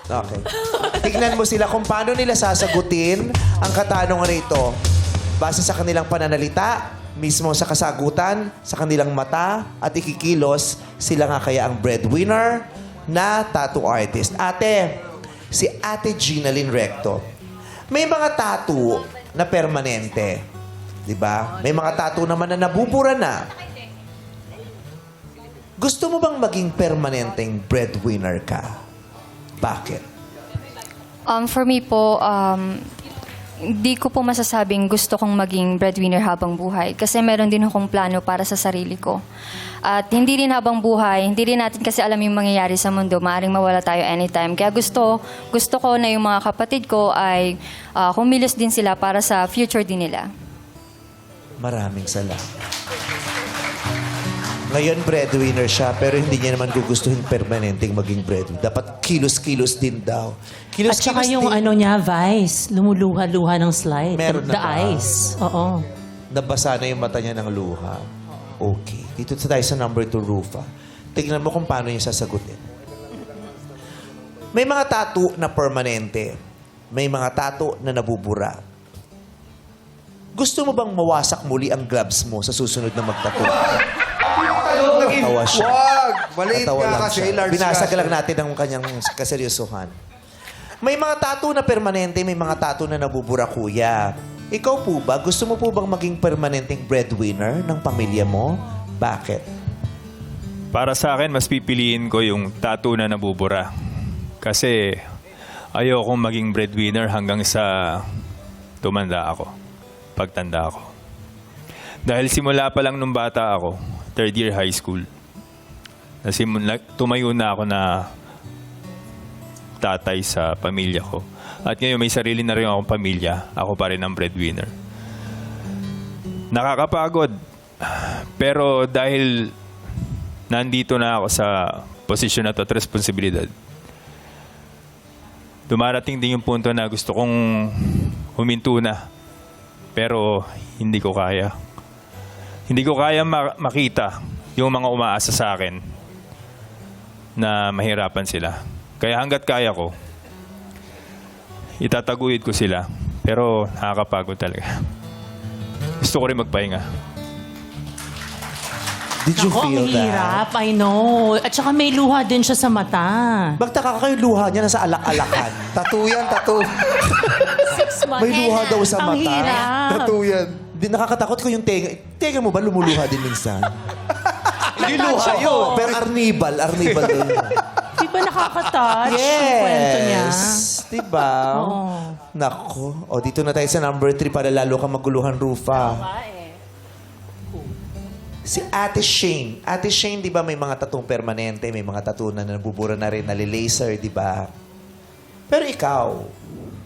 Okay. Tignan mo sila kung paano nila sasagutin ang katanungan nito. Base sa kanilang pananalita, mismo sa kasagutan, sa kanilang mata, at ikikilos, sila nga kaya ang breadwinner na tattoo artist. Ate, si Ate Ginalyn Recto, may mga tattoo na permanente. Diba? May mga tattoo naman na nabubura na. Gusto mo bang maging permanenteng breadwinner ka? Bakit? For me po, hindi ko po masasabing gusto kong maging breadwinner habang buhay. Kasi meron din akong plano para sa sarili ko. At hindi rin habang buhay, hindi rin natin kasi alam yung mangyayari sa mundo. Maaaring mawala tayo anytime. Kaya gusto ko na yung mga kapatid ko ay kumilos din sila para sa future din nila. Maraming salamat. Ngayon, breadwinner siya, pero hindi niya naman gugustuhin permanenteng maging breadwinner. Dapat kilos-kilos din daw. At saka yung din. ano niya, Vice, lumuluha-luha ng slide. Meron na The ba? eyes. Oo. Nabasa na yung mata niya ng luha. Okay. Dito tayo sa number 2, Rufa. Tignan mo kung paano niya sasagutin. May mga tattoo na permanente. May mga tattoo na nabubura. Gusto mo bang mawasak muli ang gloves mo sa susunod na magtattoo? Natawa siya. Wag! Maliit Natawa nga lang kasi, siya. large Binasag kasi. lang natin ang kanyang kaseryosohan. May mga tattoo na permanente, may mga tattoo na nabubura, kuya. Ikaw po ba, gusto mo po bang maging permanenteng breadwinner ng pamilya mo? Bakit? Para sa akin, mas pipiliin ko yung tattoo na nabubura. Kasi ayokong maging breadwinner hanggang sa tumanda ako. Pagtanda ako. Dahil simula pa lang nung bata ako, 3rd year high school, tumayo na ako na tatay sa pamilya ko. At ngayon may sarili na rin akong pamilya. Ako pa rin ang breadwinner. Nakakapagod. Pero dahil nandito na ako sa posisyon na to at responsibilidad, dumarating din yung punto na gusto kong huminto na. Pero hindi ko kaya. Hindi ko kaya makita yung mga umaasa sa akin na mahirapan sila. Kaya hanggat kaya ko, itataguyod ko sila. Pero nakakapagod talaga. Gusto ko rin magpahinga. Did you Ako, ang feel that? hirap. I know. At saka may luha din siya sa mata. Magtaka ka yung luha niya nasa alak-alakan. Tattoo yan, tattoo. 6 months. May luha daw sa Ang mata. hirap. Tattoo yan. Di, nakakatakot ko yung tenga. Tenga mo ba lumuluha din minsan? Hindi luha yun. Pero arnibal din. Di ba nakaka-touch yung kwento niya? Diba? Oo. Nako. O, dito na tayo sa number 3 para lalo ka maguluhan, Rufa. Si Ate Shane. Ate Shane, di ba may mga tattoo permanente, may mga tattoo na nabubura na rin, nalilaser, di ba? Pero ikaw,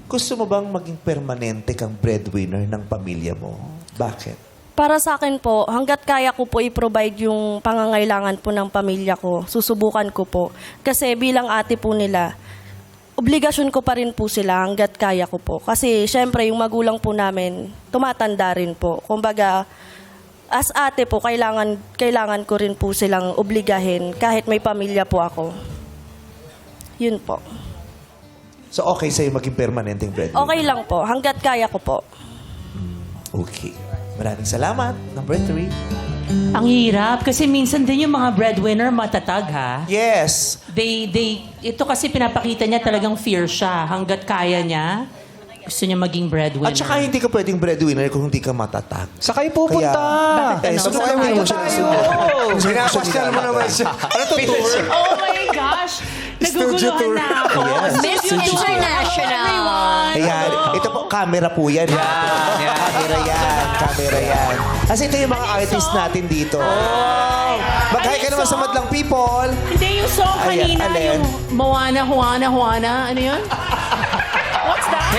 gusto mo bang maging permanente kang breadwinner ng pamilya mo? Bakit? Para sa akin po, hanggat kaya ko po i-provide yung pangangailangan po ng pamilya ko, susubukan ko po. Kasi bilang ate po nila, obligasyon ko pa rin po sila hanggat kaya ko po. Kasi syempre yung magulang po namin, tumatanda rin po. Kumbaga, as ate po, kailangan ko rin po silang obligahin kahit may pamilya po ako. Yun po. So, okay sa'yo maging permanenteng breadwinner? Okay lang po, hanggat kaya ko po. Okay. Maraming salamat. Number 3. Ang hirap. Kasi minsan din yung mga breadwinner matatag, ha? Yes. Ito kasi pinapakita niya talagang fear siya. Hanggat kaya niya, gusto niya maging breadwinner. At saka hindi ka pwedeng breadwinner kung hindi ka matatag. Sa kayo pupunta. Bakit ano? sunod Saan naman tayo? yung sinusunod. Sinapasyal mo naman siya. Ano to, tour? Oh my gosh! Naguguluhan na ako. Yes. Miss International! Ayan. Ito po, camera po yan. Camera yan. Kasi ito yung mga artist natin dito. Mag-hi ka naman sa madlang people. Hindi yung song Ayan, kanina, alin? yung Moana, Juana. Ano yun? What's that?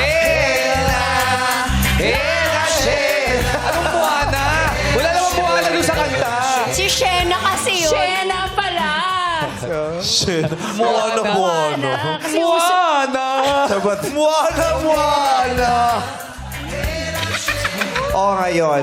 Anong buwana? Wala namang buwana doon sa kanta. Si Shena kasi yun. Shena pala! Moana. Kasi Buwana! Buwana! O ngayon,